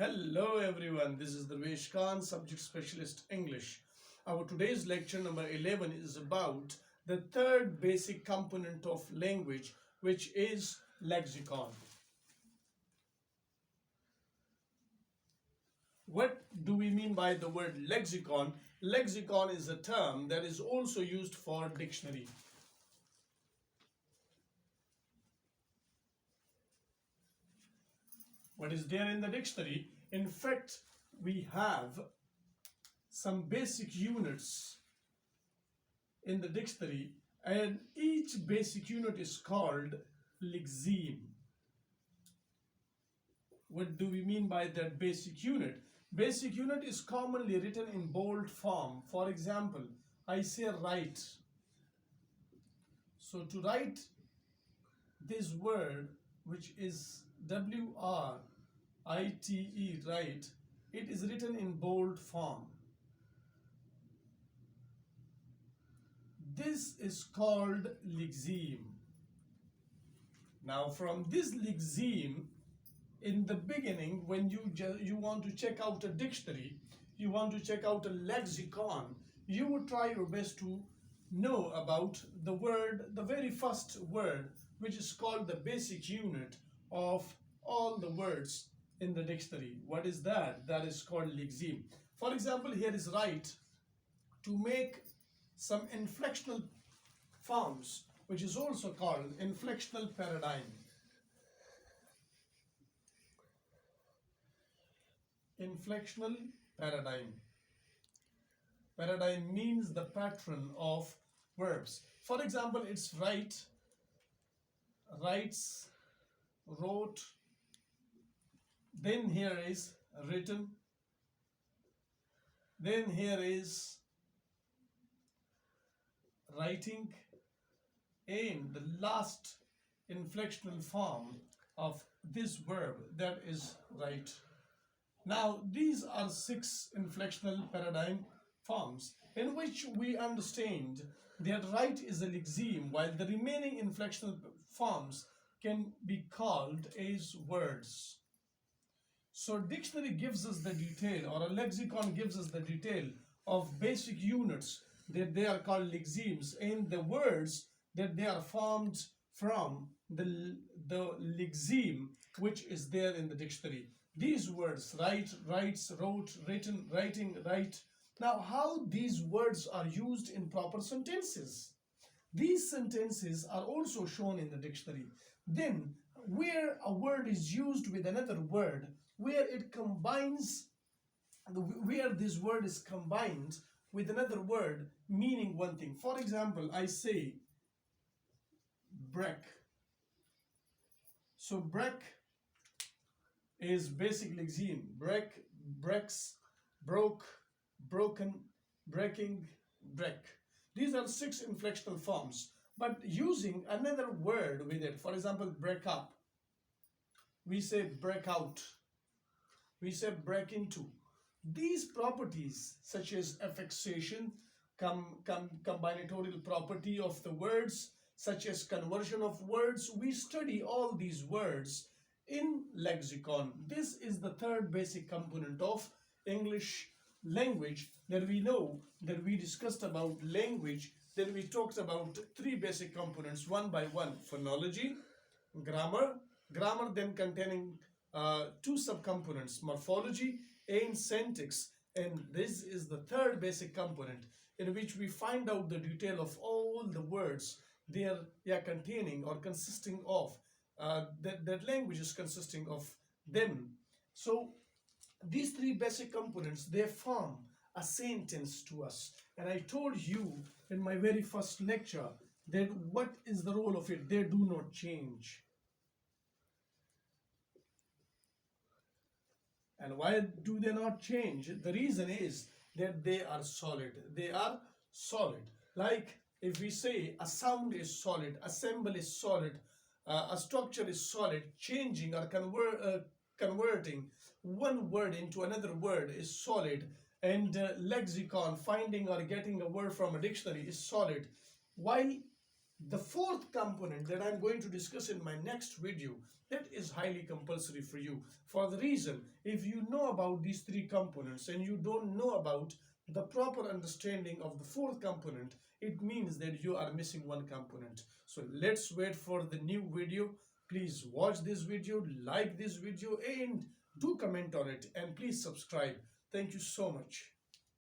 Hello everyone, this is Darvish'on, Subject Specialist English. Our today's lecture number 11 is about the third basic component of language, which is lexicon. What do we mean by the word lexicon? Lexicon is a term that is also used for dictionary. What is there in the dictionary? In fact, we have some basic units in the dictionary, and each basic unit is called lexeme. What do we mean by that basic unit? Basic unit is commonly written in bold form. For example, I say write. So to write this word, which is WRITE, write, it is written in bold form. This is called lexeme. Now from this lexeme, in the beginning, when you want to check out a dictionary, you want to check out a lexicon, you would try your best to know about the word, the very first word, which is called the basic unit of all the words in the dictionary. What is that? That is called lexeme. For example, here is write. To make some inflectional forms, which is also called inflectional paradigm. Inflectional paradigm. Paradigm means the pattern of verbs. For example, it's write, writes, wrote. Then here is written. Then here is writing. And the last inflectional form of this verb, that is write. Now, these are 6 inflectional paradigm forms in which we understand that write is a lexeme, while the remaining inflectional forms can be called as words. So dictionary gives us the detail, or a lexicon gives us the detail of basic units that they are called lexemes, and the words that they are formed from the lexeme which is there in the dictionary. These words, write, writes, wrote, written, writing, write. Now, how these words are used in proper sentences? These sentences are also shown in the dictionary. Then, where a word is used with another word, where it combines, where this word is combined with another word meaning one thing. For example, I say break. So break is basic lexeme. Break, breaks, broke, broken, breaking, break. These are 6 inflectional forms, but using another word with it. For example, break up. We say break out. We say break into. These properties, such as affixation, combinatorial property of the words, such as conversion of words, we study all these words in lexicon. This is the third basic component of English language that we know, that we discussed about language. Then we talked about 3 basic components, one by one: phonology, grammar, then containing 2 subcomponents, morphology and syntax. And this is the third basic component, in which we find out the detail of all the words they are containing or consisting of. That language is consisting of them. So these 3 basic components, they form a sentence to us. And I told you in my very first lecture that what is the role of it? They do not change. And why do they not change? The reason is that they are solid. They are solid. Like if we say a sound is solid, a symbol is solid, a structure is solid, changing or converting one word into another word is solid, and lexicon, finding or getting a word from a dictionary, is solid. While The fourth component that I'm going to discuss in my next video, that is highly compulsory for you, for the reason if you know about these three components and you don't know about the proper understanding of the fourth component, it means that you are missing one component. So let's wait for the new video. Please watch this video, like this video, and do comment on it, and please subscribe. Thank you so much.